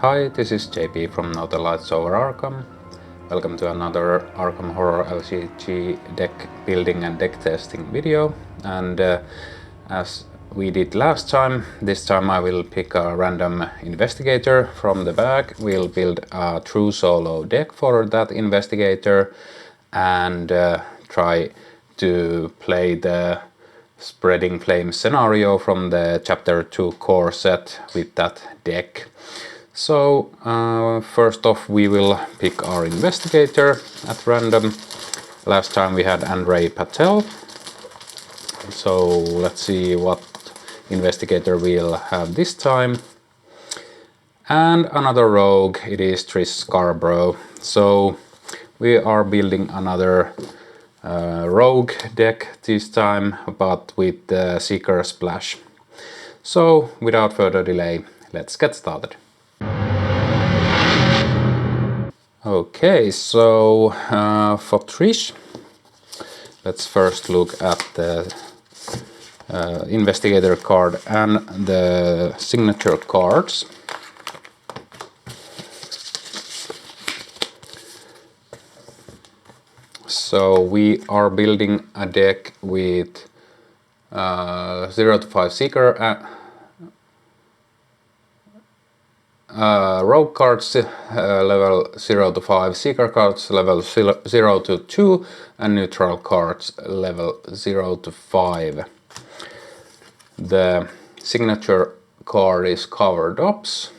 Hi, this is JP from Now the Lights Over Arkham. Welcome to another Arkham Horror LCG deck building and deck testing video. And as we did last time, this time I will pick a random investigator from the bag. We'll build a true solo deck for that investigator and try to play the Spreading Flames scenario from the Chapter 2 core set with that deck. So first off we will pick our investigator at random. Last time we had Andrei Patel. So let's see what investigator we'll have this time. And another rogue, it is Trish Scarborough. So we are building another rogue deck this time, but with the Seeker Splash. So without further delay, let's get started. Okay, so for Trish, let's first look at the investigator card and the signature cards. So we are building a deck with 0 to 5 Seeker rogue cards level 0 to 5, Seeker cards level 0 to 2, and neutral cards level 0 to 5. The signature card is Covered Ops.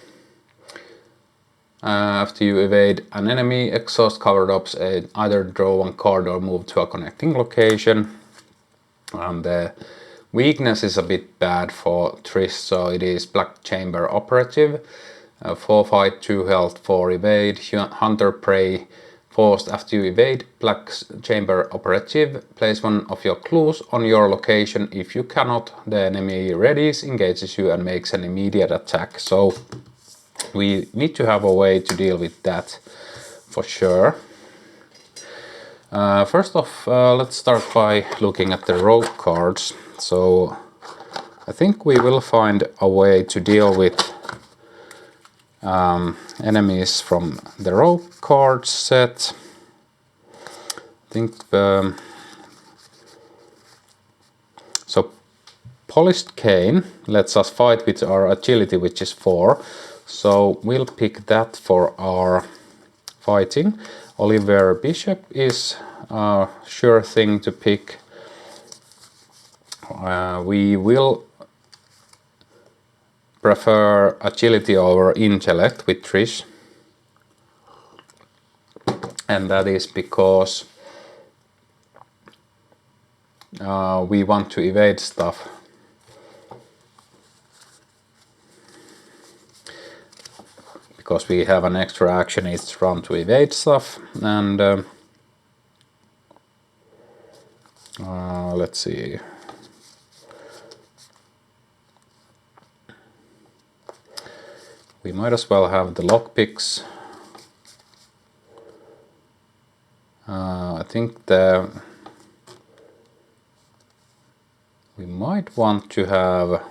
After you evade an enemy, exhaust Covered Ops, either draw one card or move to a connecting location. And the weakness is a bit bad for Trish, so it is Black Chamber Operative. 4 fight, 2 health, 4 evade, Hunter Prey. Forced after you evade Black Chamber Operative, place one of your clues on your location. If you cannot, the enemy readies, engages you and makes an immediate attack. So we need to have a way to deal with that for sure. First off, let's start by looking at the rogue cards. So I think we will find a way to deal with enemies from the rogue card set. I think so Polished Cane lets us fight with our agility, which is 4. So we'll pick that for our fighting. Oliver Bishop is a sure thing to pick. We will prefer agility over intellect with Trish, and that is because we want to evade stuff. Because we have an extra action each round to evade stuff, and let's see. We might as well have the lockpicks. I think we might want to have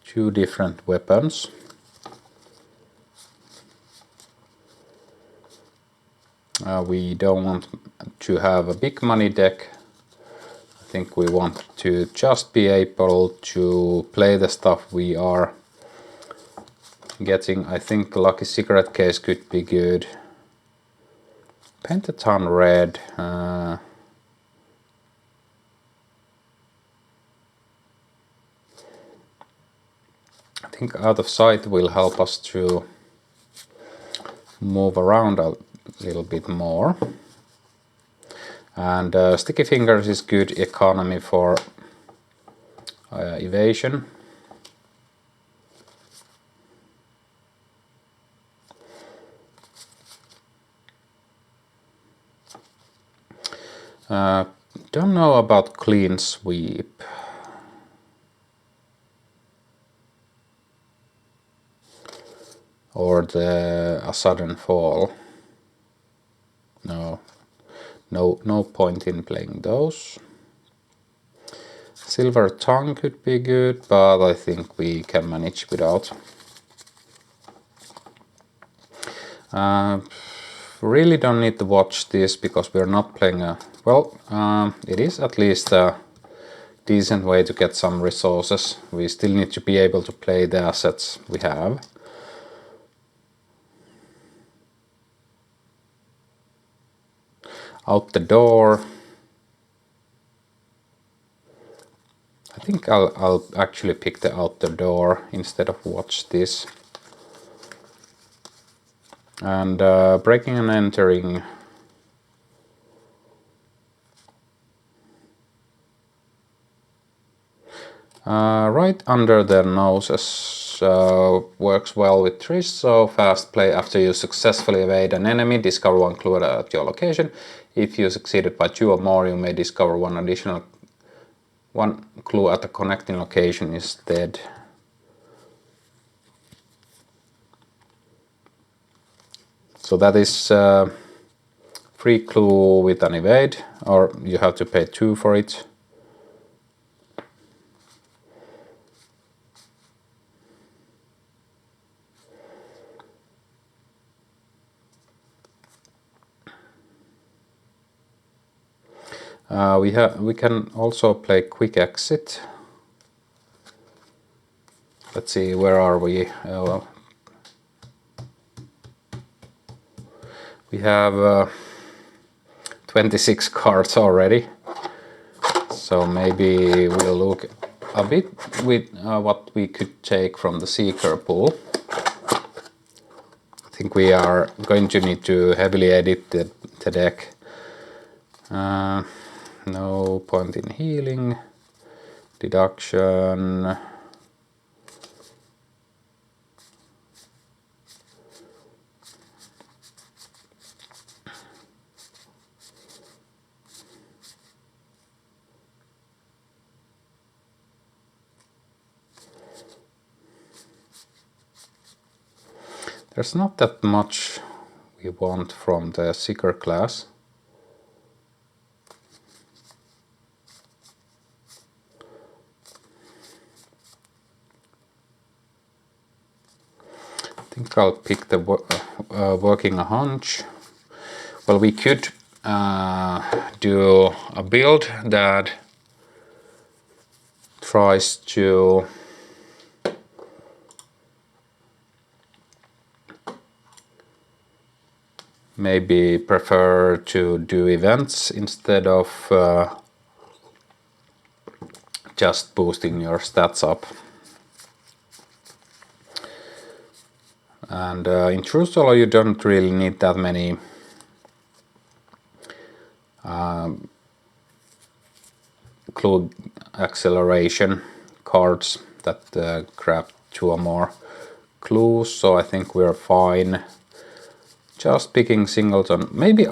2 different weapons. We don't want to have a big money deck. I think we want to just be able to play the stuff we are getting. I think Lucky Cigarette Case could be good. Pentaton Red. I think Out of Sight will help us to move around a little bit more. And Sticky Fingers is good economy for evasion. Don't know about Clean Sweep. Or a Sudden Fall. No point in playing those. Silver tongue could be good, but I think we can manage without. Really don't need to watch this because we're not playing a... Well, it is at least a decent way to get some resources. We still need to be able to play the assets we have. Out the door. I think I'll actually pick the out the door instead of watch this. And breaking and entering. Right under their noses works well with Trish, so fast play after you successfully evade an enemy, discover one clue at your location. If you succeeded by 2 or more, you may discover one clue at a connecting location instead. So that is free clue with an evade, or you have to pay 2 for it. We can also play quick exit. Let's see, where are we? Well, we have 26 cards already, so maybe we'll look a bit with what we could take from the Seeker pool. I think we are going to need to heavily edit the deck. No point in healing, deduction. There's not that much we want from the Seeker class. I think I'll pick the working a hunch. Well, we could do a build that tries to maybe prefer to do events instead of just boosting your stats up. And in True Solo you don't really need that many clue acceleration cards that grab 2 or more clues, so I think we're fine. Just picking singleton. Maybe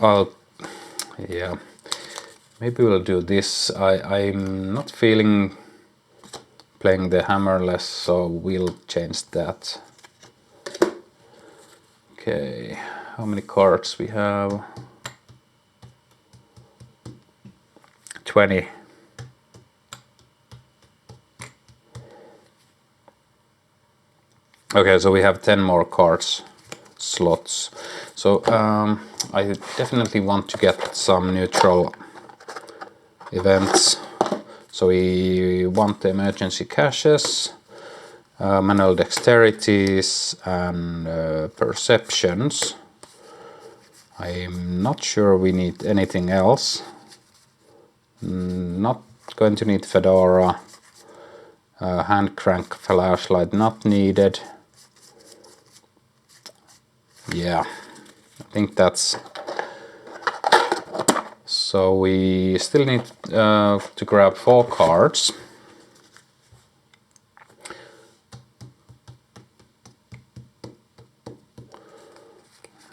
maybe we'll do this. I'm not feeling playing the hammerless, so we'll change that. Okay, how many cards we have? 20. Okay, so we have 10 more cards slots. So I definitely want to get some neutral events. So we want the emergency caches, manual dexterities, and perceptions. I'm not sure we need anything else. Not going to need Fedora. Hand crank flashlight not needed. Yeah, I think that's... So we still need to grab 4 cards.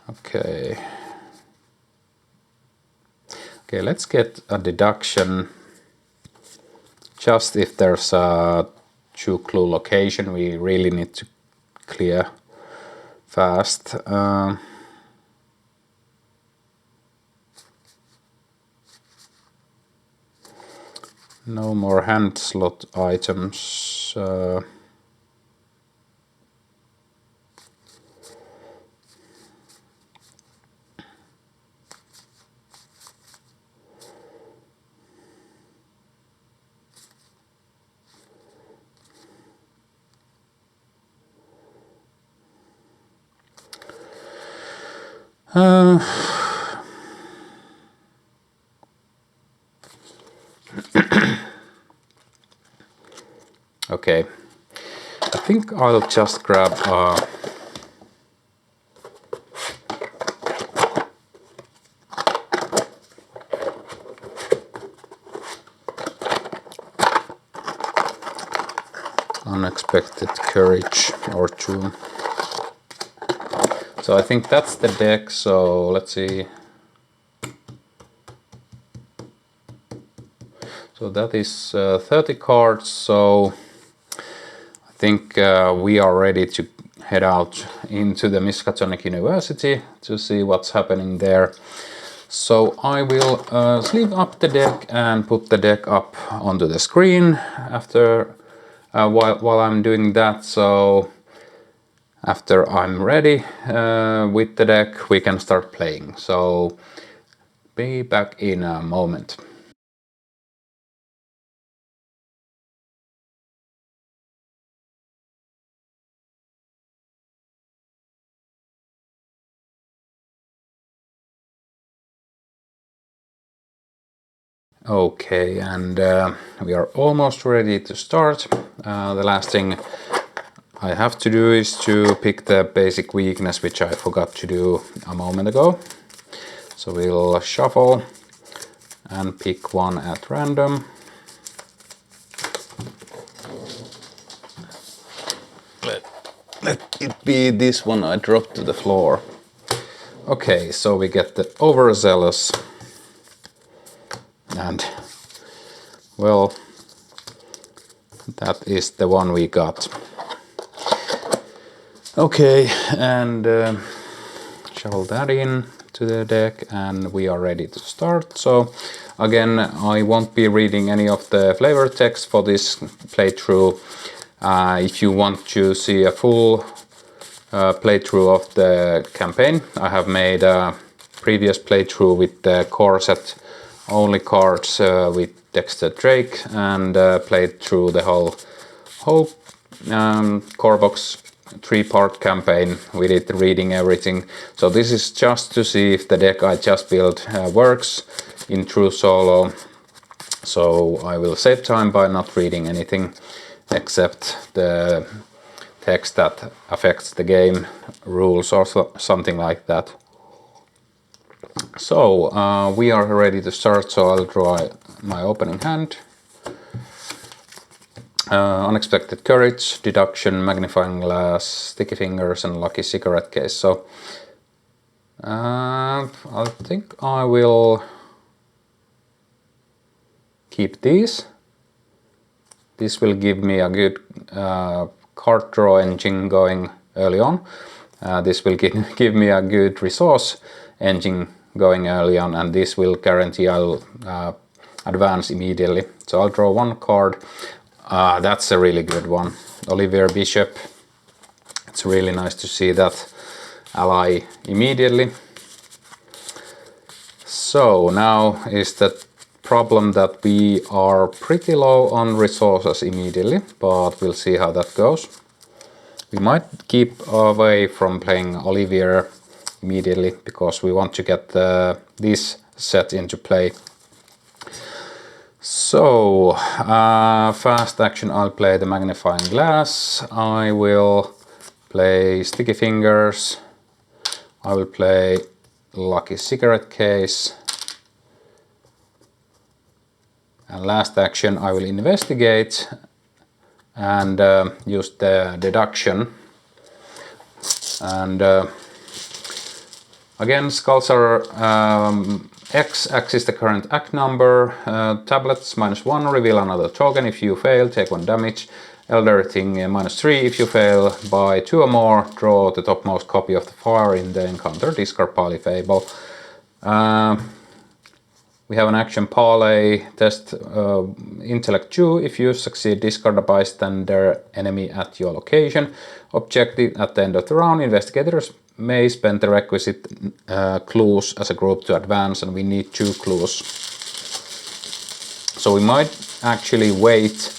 Okay. Okay, let's get a deduction. Just if there's a 2 clue location we really need to clear fast. No more hand slot items. Okay, I think I'll just grab Unexpected Courage or two. So I think that's the deck, so let's see. So that is 30 cards, so I think we are ready to head out into the Miskatonic University to see what's happening there. So I will sleeve up the deck and put the deck up onto the screen after while I'm doing that. So after I'm ready with the deck, we can start playing. So be back in a moment. Okay, and we are almost ready to start. The last thing I have to do is to pick the basic weakness, which I forgot to do a moment ago. So we'll shuffle and pick one at random. Let it be this one I dropped to the floor. Okay, so we get the Overzealous. And, well, that is the one we got. Okay, and shuffle that in to the deck and we are ready to start. So again, I won't be reading any of the flavor text for this playthrough. If you want to see a full playthrough of the campaign, I have made a previous playthrough with the core set only cards with Dexter Drake and played through the whole core box 3-part campaign with it reading everything. So this is just to see if the deck I just built works in true solo. So I will save time by not reading anything except the text that affects the game rules or something like that. So we are ready to start, so I'll draw my opening hand. Unexpected Courage, Deduction, Magnifying Glass, Sticky Fingers and Lucky Cigarette Case. So I think I will keep these. This will give me a good card draw engine going early on. This will give me a good resource engine going early on, and this will guarantee I'll advance immediately. So I'll draw one card. That's a really good one. Olivier Bishop. It's really nice to see that ally immediately. So now is the problem that we are pretty low on resources immediately, but we'll see how that goes. We might keep away from playing Olivier immediately because we want to get this set into play. So fast action, I'll play the Magnifying Glass. I will play Sticky Fingers. I will play Lucky Cigarette Case. And last action, I will investigate and use the deduction. And again, skulls are X is the current act number. Tablets -1, reveal another token. If you fail, take 1 damage. Elder Thing -3. If you fail by 2 or more, draw the topmost copy of the fire in the encounter. Discard Pali Fable. We have an action parlay, test intellect 2. If you succeed, discard a bystander enemy at your location. Objective at the end of the round, investigators may spend the requisite clues as a group to advance, and we need 2 clues. So we might actually wait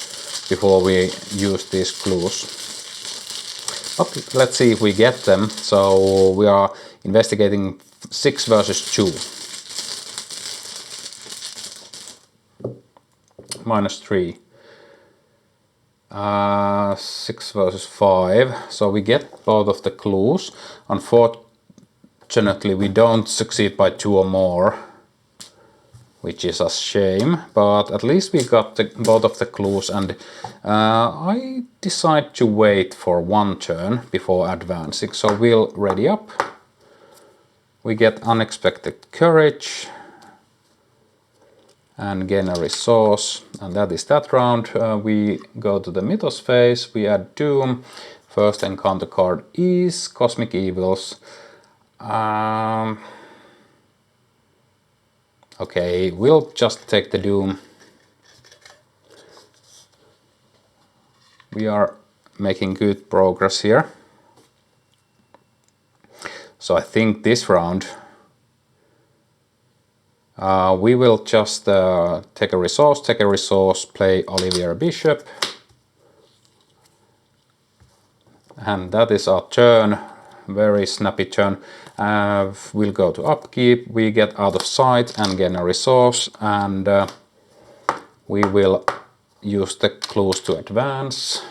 before we use these clues. Okay, let's see if we get them. So we are investigating 6 versus 2. -3. 6 versus 5. So we get both of the clues. Unfortunately, we don't succeed by 2 or more, which is a shame, but at least we got both of the clues, and I decide to wait for 1 turn before advancing. So we'll ready up. We get unexpected courage and gain a resource, and that is that round. We go to the mythos phase, we add Doom. First encounter card is Cosmic Evils. Okay, we'll just take the Doom. We are making good progress here. So I think this round we will just take a resource, play Olivier Bishop. And that is our turn, very snappy turn. We'll go to upkeep, we get out of sight and gain a resource, and we will use the clues to advance.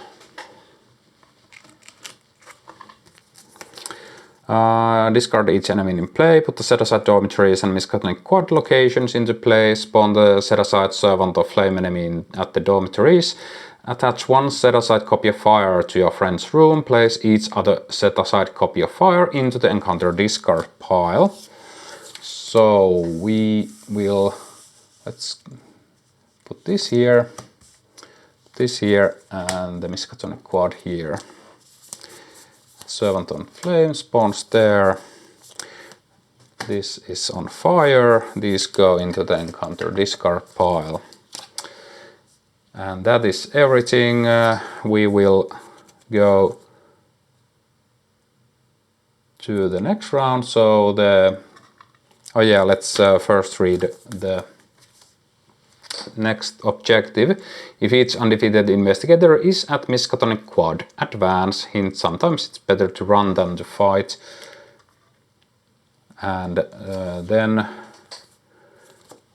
Discard each enemy in play, put the set-aside dormitories and Miskatonic Quad locations into play, spawn the set-aside servant or flame enemy at the dormitories, attach 1 set-aside copy of fire to your friend's room, place each other set-aside copy of fire into the encounter discard pile. So we will, let's put this here, and the Miskatonic Quad here. Servant on flame spawns there. This is on fire. These go into the encounter discard pile. And that is everything. We will go to the next round. So let's first read the next objective. If each undefeated investigator is at Miskatonic Quad, advance. Hint, sometimes it's better to run than to fight. And then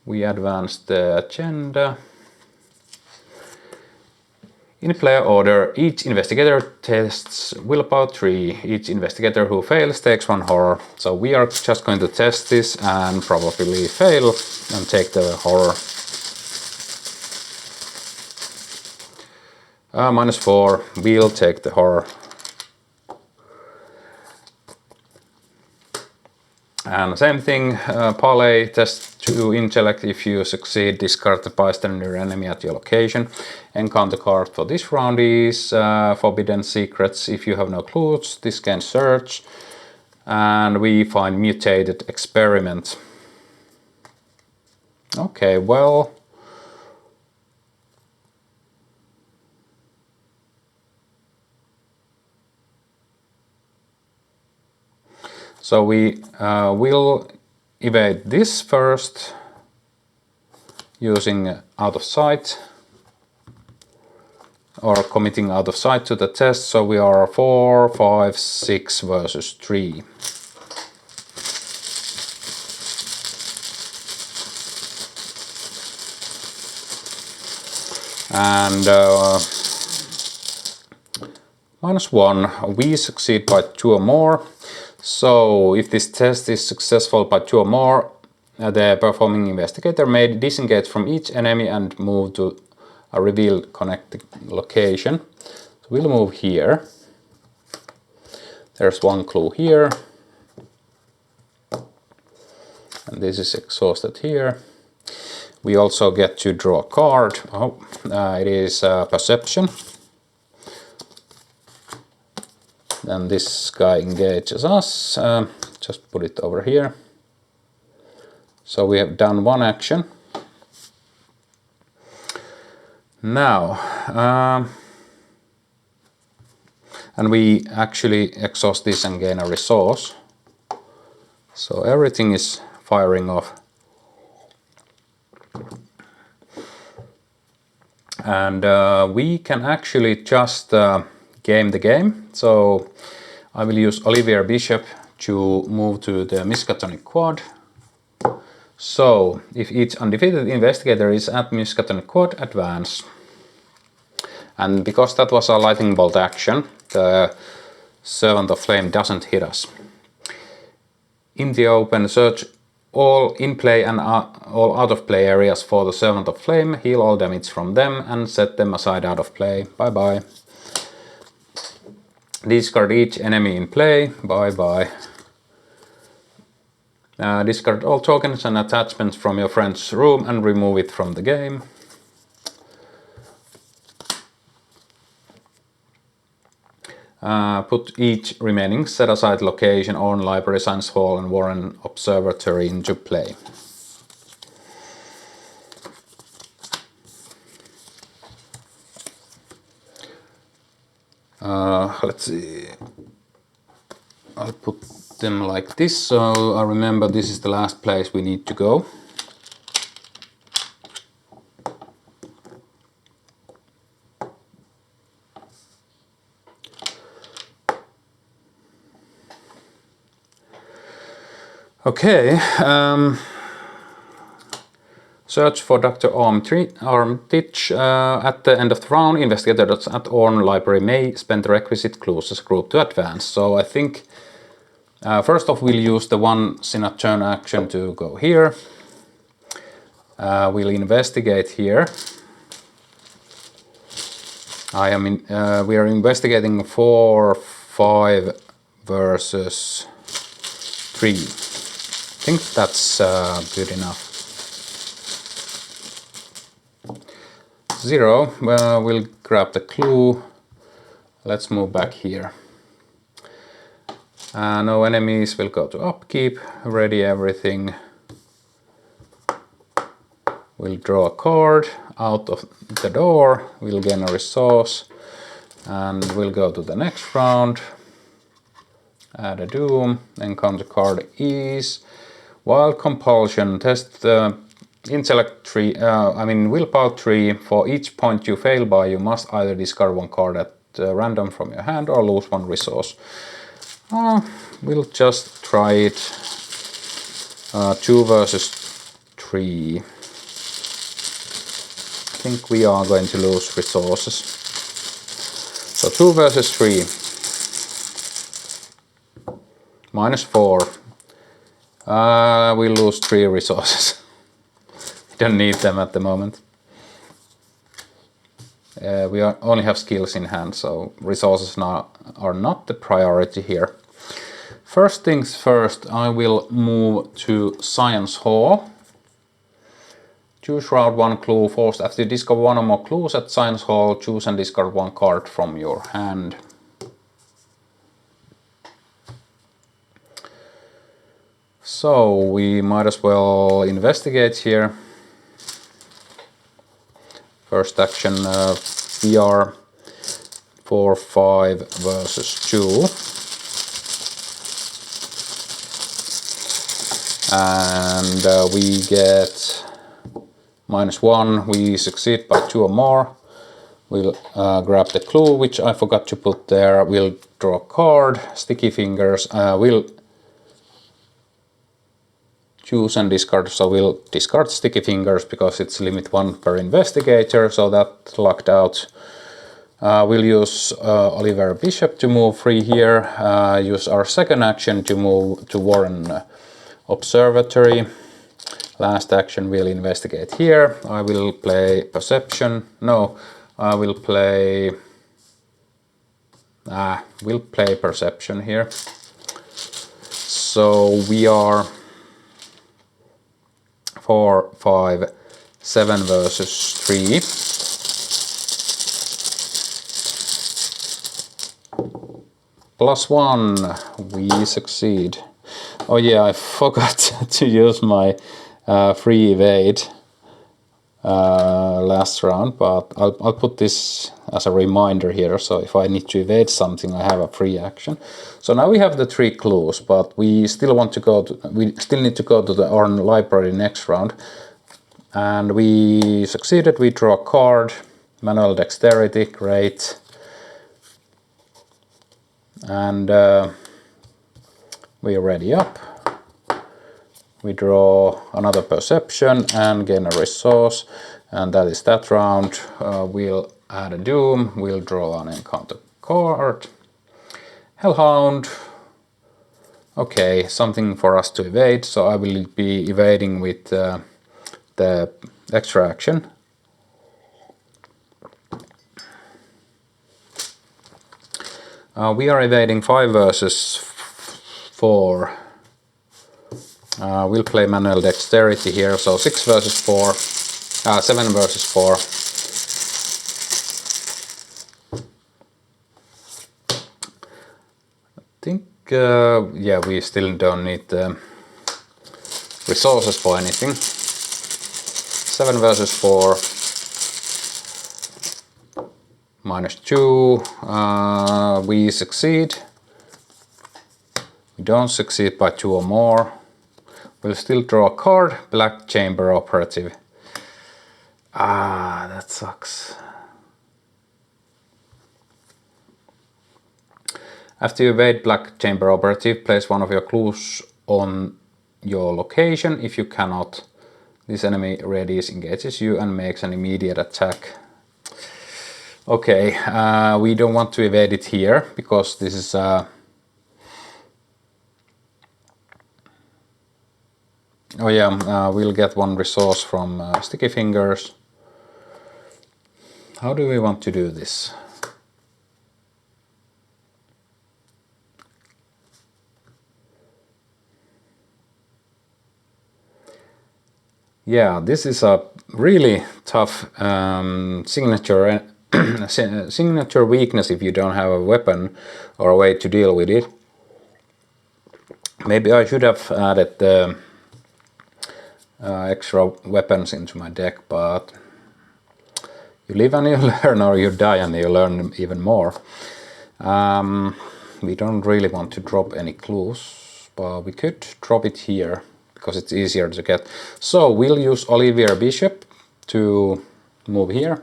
we advance the agenda. In player order, each investigator tests willpower 3. Each investigator who fails takes 1 horror. So we are just going to test this and probably fail and take the horror. -4, we'll take the horror. And same thing, parlay, test 2 intellect. If you succeed, discard the bystander enemy at your location. Encounter card for this round is Forbidden Secrets. If you have no clues, this can search. And we find Mutated Experiment. Okay, well, so we will evade this first using out of sight, or committing out of sight to the test. So we are 4, 5, 6 versus 3. And -1, we succeed by 2 or more. So if this test is successful by 2 or more, the performing investigator may disengage from each enemy and move to a revealed connecting location. So we'll move here. There's 1 clue here. And this is exhausted here. We also get to draw a card. It is Perception. Then this guy engages us. Just put it over here. So we have done one action. Now, and we actually exhaust this and gain a resource. So everything is firing off. And we can actually just game the game. So I will use Olivier Bishop to move to the Miskatonic quad. So if each undefeated investigator is at Miskatonic quad, advance. And because that was a lightning bolt action, the Servant of Flame doesn't hit us. In the open, search all in-play and all out-of-play areas for the Servant of Flame, heal all damage from them, and set them aside out of play. Bye bye. Discard each enemy in play. Bye bye. Discard all tokens and attachments from your friend's room and remove it from the game. Put each remaining set-aside location on Library, Science Hall and Warren Observatory into play. Let's see. I'll put them like this, so I remember this is the last place we need to go. Okay, search for Dr. Armitage. At the end of the round, investigators at Orne Library may spend the requisite clues as a group to advance. So I think first off we'll use the once in a turn action to go here. We'll investigate here. We are investigating 4, 5 versus 3. I think that's good enough. 0, we'll grab the clue. Let's move back here. No enemies, will go to upkeep, ready everything. We'll draw a card out of the door, we'll gain a resource, and we'll go to the next round. Add a doom, encounter card is Wild Compulsion. Test the intellect tree, willpower tree. For each point you fail by, you must either discard one card at random from your hand or lose one resource. We'll just try it. 2 versus 3. I think we are going to lose resources. So 2 versus 3. -4. We lose 3 resources. Don't need them at the moment. We only have skills in hand, so resources are not the priority here. First things first, I will move to Science Hall. Choose round 1 clue forced. After you discover 1 or more clues at Science Hall, choose and discard 1 card from your hand. So we might as well investigate here. First action, we are 4, 5 versus 2. And we get -1, we succeed by 2 or more. We'll grab the clue, which I forgot to put there. We'll draw a card, Sticky Fingers. We'll choose and discard, so we'll discard Sticky Fingers because it's limit 1 per investigator, so that lucked out. We'll use Olivier Bishop to move free here, use our second action to move to Warren Observatory. Last action we'll investigate here. I will play Perception. No, I will play... we'll play Perception here. So we are 4, 5, 7 versus 3. +1, we succeed. Oh yeah, I forgot to use my free evade last round, but I'll put this as a reminder here, so if I need to evade something I have a free action. So now we have the 3 clues, but we still need to go to the Orn library next round, and we succeeded. We draw a card, manual dexterity, great, and we are ready up. We draw another perception and gain a resource, and that is that round. We'll add a doom, we'll draw an encounter card. Hellhound. Okay, something for us to evade, so I will be evading with the extra action. We are evading 5 versus 4. We'll play manual dexterity here, so 6 versus 4, 7 versus 4. I think, yeah, we still don't need the resources for anything. 7 versus 4, -2, we succeed. We don't succeed by 2 or more. We'll still draw a card, Black Chamber Operative. Ah, that sucks. After you evade Black Chamber Operative, place one of your clues on your location. If you cannot, this enemy readies, engages you and makes an immediate attack. Okay, we don't want to evade it here, because this is oh yeah, we'll get 1 resource from Sticky Fingers. How do we want to do this? Yeah, this is a really tough signature signature weakness if you don't have a weapon or a way to deal with it. Maybe I should have added the extra weapons into my deck, but you live and you learn, or you die and you learn even more. We don't really want to drop any clues, but we could drop it here because it's easier to get. So we'll use Olivier Bishop to move here.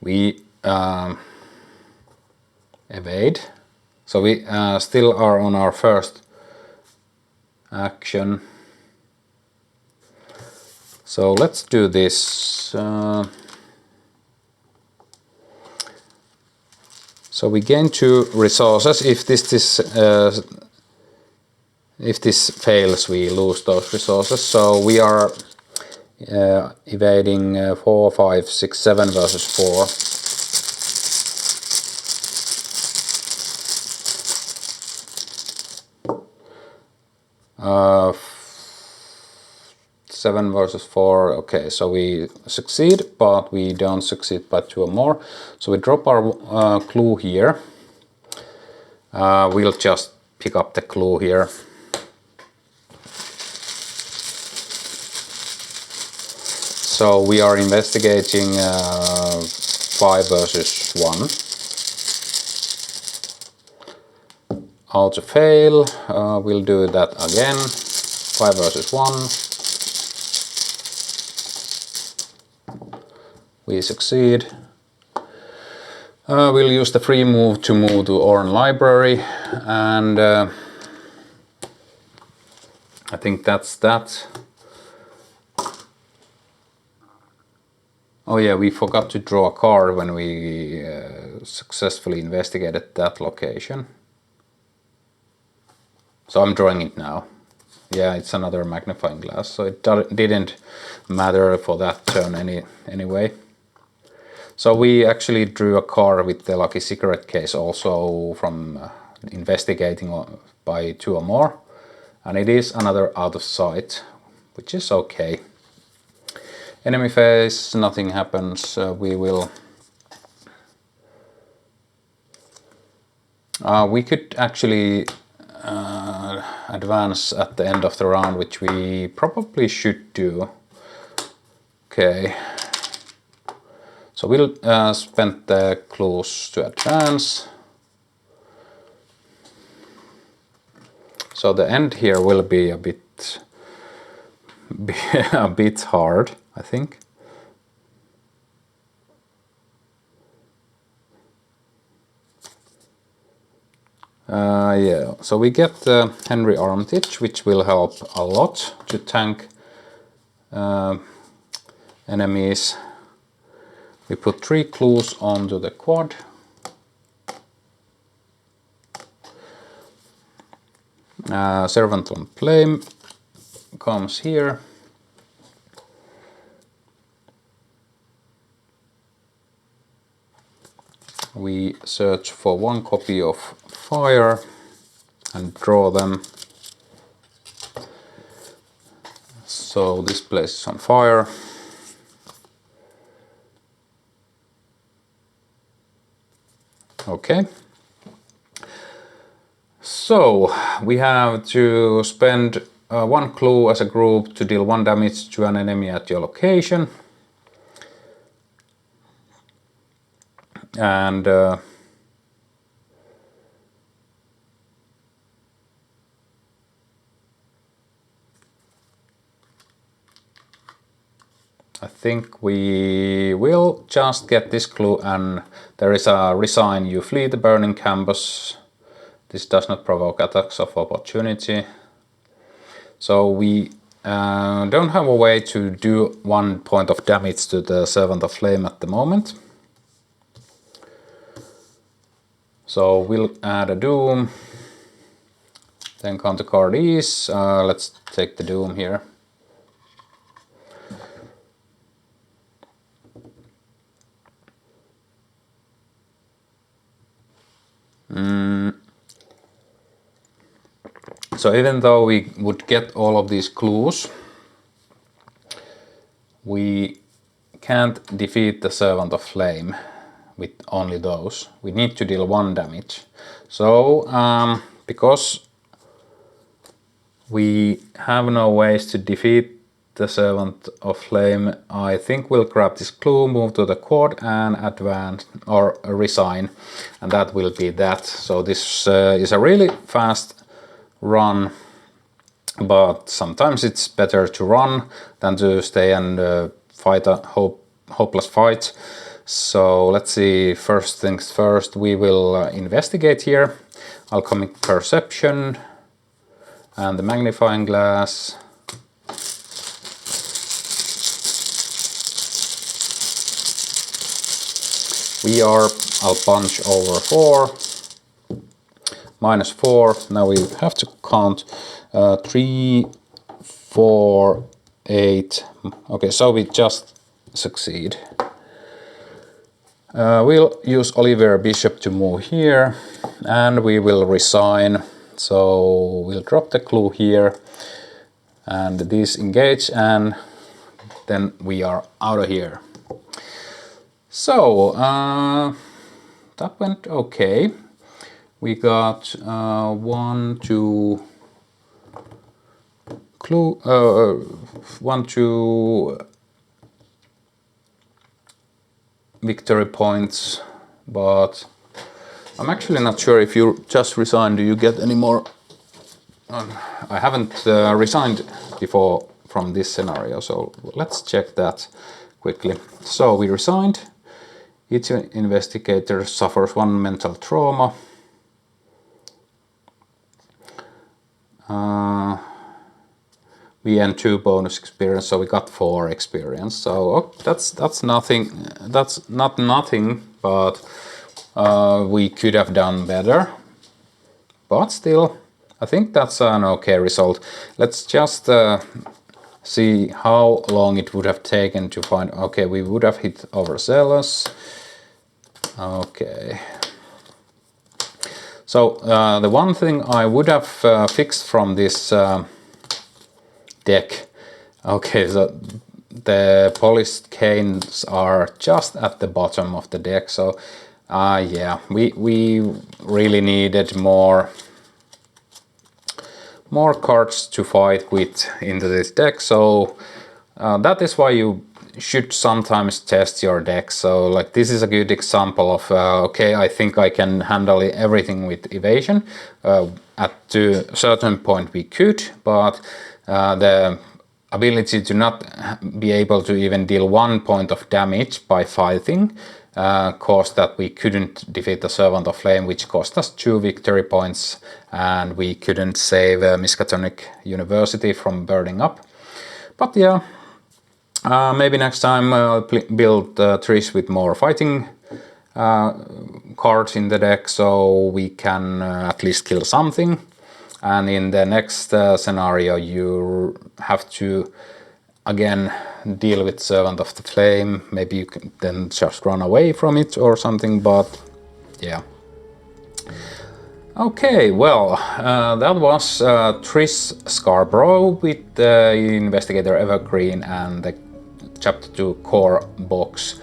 We evade, so we still are on our first action. So let's do this. So we gain 2 resources. If this fails, we lose those resources. So we are evading 4, 5, 6, 7 versus 4. Uh, 7 versus 4, okay, so we succeed, but we don't succeed by 2 or more. So we drop our clue here. We'll just pick up the clue here. So we are investigating 5 versus 1. Auto fail, we'll do that again. 5 versus 1. We succeed. We'll use the free move to move to Orn Library, and I think that's that. Oh yeah, we forgot to draw a card when we successfully investigated that location. So I'm drawing it now. Yeah, it's another magnifying glass, so it didn't matter for that turn anyway. So we actually drew a card with the lucky cigarette case also from investigating by 2 or more. And it is another out of sight, which is okay. Enemy phase, nothing happens. We will... we could actually advance at the end of the round, which we probably should do. Okay. So we'll spend the clues to advance. So the end here will be a bit hard, I think. Yeah, so we get Henry Armitage, which will help a lot to tank enemies. We put 3 clues onto the quad. Servant on Flame comes here. We search for 1 copy of Fire and draw them. So this place is on fire. Okay. So we have to spend 1 clue as a group to deal 1 damage to an enemy at your location. And I think we will just get this clue, and there is a resign. You flee the burning campus. This does not provoke attacks of opportunity. So we don't have a way to do 1 point of damage to the Servant of Flame at the moment. So we'll add a Doom. Then counter card is, let's take the Doom here. So even though we would get all of these clues, we can't defeat the Servant of Flame with only those. We need to deal 1 damage. So because we have no ways to defeat the Servant of Flame, I think we'll grab this clue, move to the quad and advance or resign, and that will be that. So this is a really fast run, but sometimes it's better to run than to stay and fight a hopeless fight. So let's see, first things first, we will investigate here. Alchemic Perception and the magnifying glass. I'll punch over 4. -4. Now we have to count 3, 4, 8. Okay, so we just succeed. We'll use Oliver Bishop to move here, and we will resign. So we'll drop the clue here and disengage, and then we are out of here. So that went okay. We got 1, 2 clue, 1, 2 victory points, but I'm actually not sure if you just resign, do you get any more? I haven't resigned before from this scenario, so let's check that quickly. So we resigned. Each investigator suffers 1 mental trauma. We earned 2 bonus experience, so we got 4 experience. So that's nothing. That's not nothing, but we could have done better. But still, I think that's an okay result. Let's just see how long it would have taken to find. Okay, we would have hit overzealous. Okay. So the one thing I would have fixed from this deck, okay, so the polished canes are just at the bottom of the deck, so yeah, we really needed more more cards to fight with into this deck. So that is why you should sometimes test your deck. So like this is a good example of okay, I think I can handle everything with evasion. At a certain point we could, but the ability to not be able to even deal 1 point of damage by fighting caused that we couldn't defeat the Servant of Flame, which cost us 2 victory points, and we couldn't save Miskatonic University from burning up. But yeah, maybe next time I'll build trees with more fighting cards in the deck, so we can at least kill something. And in the next scenario you have to again deal with Servant of the Flame. Maybe you can then just run away from it or something, but yeah. Okay, well, that was Trish Scarborough with the Investigator Evergreen and the Chapter 2 core box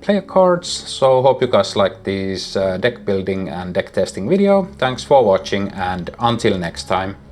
player cards. So hope you guys like this deck building and deck testing video. Thanks for watching, and until next time.